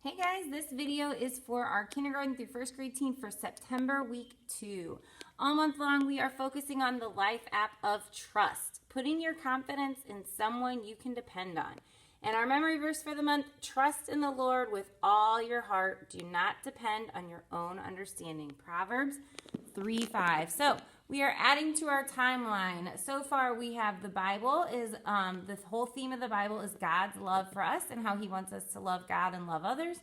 Hey guys, this video is for our kindergarten through first grade team for September week 2. All month long, we are focusing on the life app of trust, putting your confidence in someone you can depend on. And our memory verse for the month, trust in the Lord with all your heart. Do not depend on your own understanding. Proverbs 3:5. So we are adding to our timeline. So far we have the Bible is the whole theme of the Bible is God's love for us and how he wants us to love God and love others.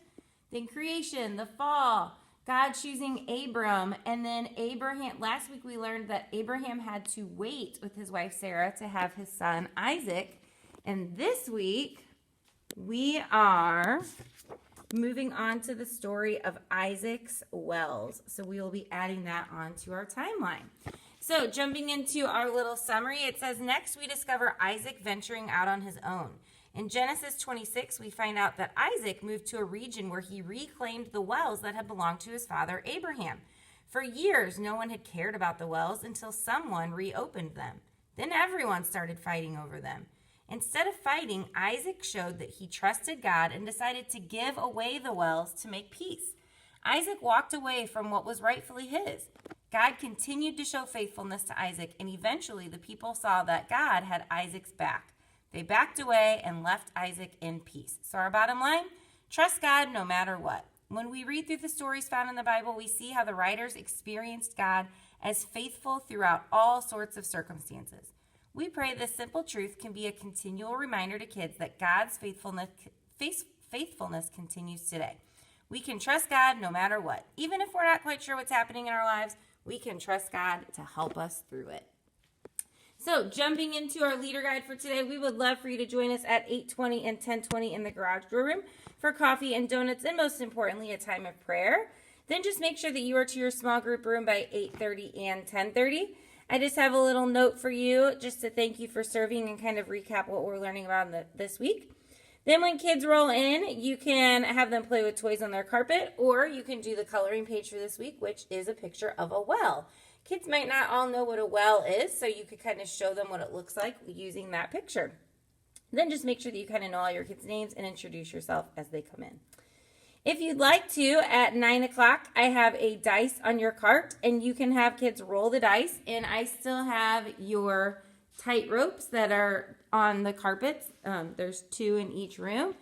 Then creation, the fall, God choosing Abram, and then Abraham. Last week we learned that Abraham had to wait with his wife Sarah to have his son Isaac. And this week we are moving on to the story of Isaac's wells. So we will be adding that onto our timeline. So jumping into our little summary, it says, next we discover Isaac venturing out on his own. In Genesis 26, we find out that Isaac moved to a region where he reclaimed the wells that had belonged to his father Abraham. For years, no one had cared about the wells until someone reopened them. Then everyone started fighting over them. Instead of fighting, Isaac showed that he trusted God and decided to give away the wells to make peace. Isaac walked away from what was rightfully his. God continued to show faithfulness to Isaac, and eventually the people saw that God had Isaac's back. They backed away and left Isaac in peace. So our bottom line, trust God no matter what. When we read through the stories found in the Bible, we see how the writers experienced God as faithful throughout all sorts of circumstances. We pray this simple truth can be a continual reminder to kids that God's faithfulness continues today. We can trust God no matter what. Even if we're not quite sure what's happening in our lives, we can trust God to help us through it. So jumping into our leader guide for today, we would love for you to join us at 8:20 and 10:20 in the garage door room for coffee and donuts, and most importantly, a time of prayer. Then just make sure that you are to your small group room by 8:30 and 10:30. I just have a little note for you just to thank you for serving and kind of recap what we're learning about this week. Then when kids roll in, you can have them play with toys on their carpet, or you can do the coloring page for this week, which is a picture of a well. Kids might not all know what a well is, so you could kind of show them what it looks like using that picture. Then just make sure that you kind of know all your kids' names and introduce yourself as they come in. If you'd like to, at 9 o'clock, I have a dice on your cart, and you can have kids roll the dice, and I still have your tight ropes that are on the carpets. There's 2 in each room.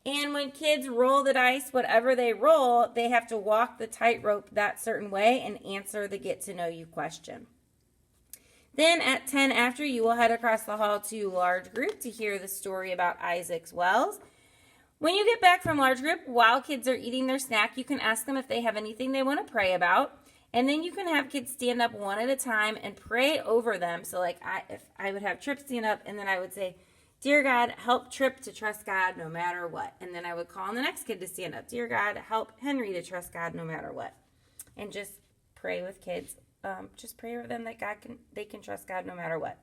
And when kids roll the dice, whatever they roll, they have to walk the tightrope that certain way and answer the get to know you question. Then at 10 after, you will head across the hall to large group to hear the story about Isaac's wells. When you get back from large group, while kids are eating their snack, you can ask them if they have anything they want to pray about. And then you can have kids stand up one at a time and pray over them. So like if I would have Trip stand up, and then I would say, Dear God, help Trip to trust God no matter what. And then I would call on the next kid to stand up. Dear God, help Henry to trust God no matter what. And just pray with kids. Just pray over them that they can trust God no matter what.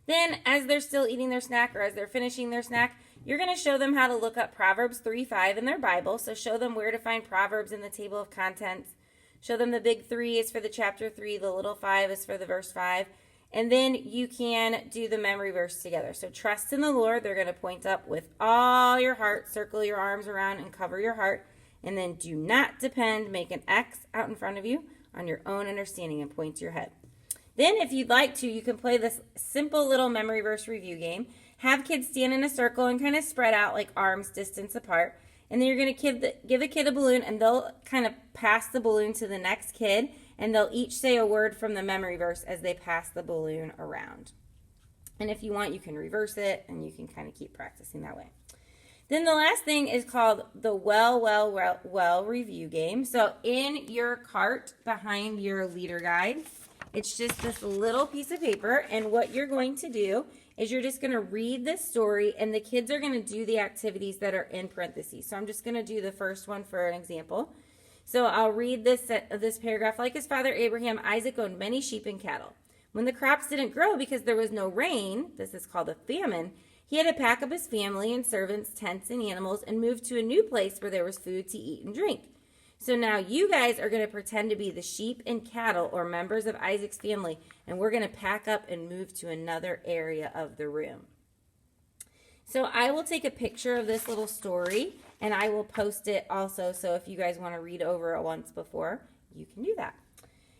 Then as they're still eating their snack, or as they're finishing their snack, you're going to show them how to look up Proverbs 3:5 in their Bible. So show them where to find Proverbs in the table of contents. Show them the big 3 is for the chapter 3, the little 5 is for the verse 5. And then you can do the memory verse together. So trust in the Lord. They're going to point up with all your heart, circle your arms around and cover your heart. And then do not depend, make an X out in front of you on your own understanding and point to your head. Then if you'd like to, you can play this simple little memory verse review game. Have kids stand in a circle and kind of spread out like arms distance apart. And then you're going to give a kid a balloon, and they'll kind of pass the balloon to the next kid, and they'll each say a word from the memory verse as they pass the balloon around. And if you want, you can reverse it, and you can kind of keep practicing that way. Then the last thing is called the well review game. So in your cart behind your leader guide, it's just this little piece of paper, and what you're going to do is you're just going to read this story, and the kids are going to do the activities that are in parentheses. So I'm just going to do the first one for an example. So I'll read this paragraph. Like his father Abraham, Isaac owned many sheep and cattle. When the crops didn't grow because there was no rain, this is called a famine, he had to pack up his family and servants, tents, and animals and move to a new place where there was food to eat and drink. So now you guys are going to pretend to be the sheep and cattle or members of Isaac's family, and we're going to pack up and move to another area of the room. So I will take a picture of this little story, and I will post it also. So if you guys want to read over it once before, you can do that.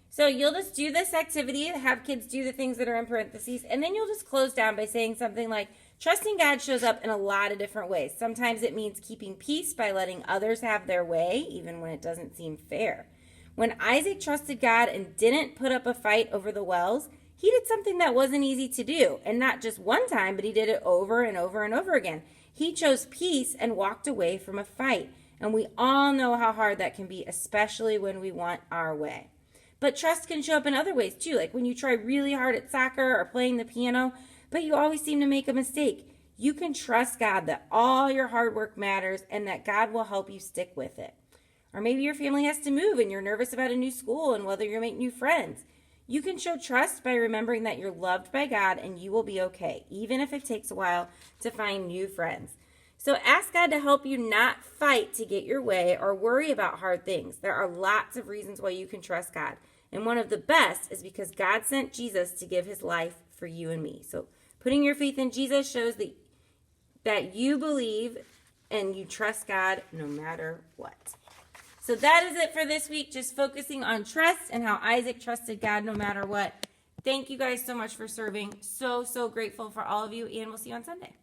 So you'll just do this activity, have kids do the things that are in parentheses, and then you'll just close down by saying something like, trusting God shows up in a lot of different ways. Sometimes it means keeping peace by letting others have their way, even when it doesn't seem fair. When Isaac trusted God and didn't put up a fight over the wells, he did something that wasn't easy to do. And not just one time, but he did it over and over and over again. He chose peace and walked away from a fight. And we all know how hard that can be, especially when we want our way. But trust can show up in other ways too, like when you try really hard at soccer or playing the piano, but you always seem to make a mistake. You can trust God that all your hard work matters and that God will help you stick with it. Or maybe your family has to move and you're nervous about a new school and whether you'll make new friends. You can show trust by remembering that you're loved by God and you will be okay, even if it takes a while to find new friends. So ask God to help you not fight to get your way or worry about hard things. There are lots of reasons why you can trust God. And one of the best is because God sent Jesus to give his life for you and me. So putting your faith in Jesus shows that you believe and you trust God no matter what. So that is it for this week, just focusing on trust and how Isaac trusted God no matter what. Thank you guys so much for serving. So grateful for all of you, and we'll see you on Sunday.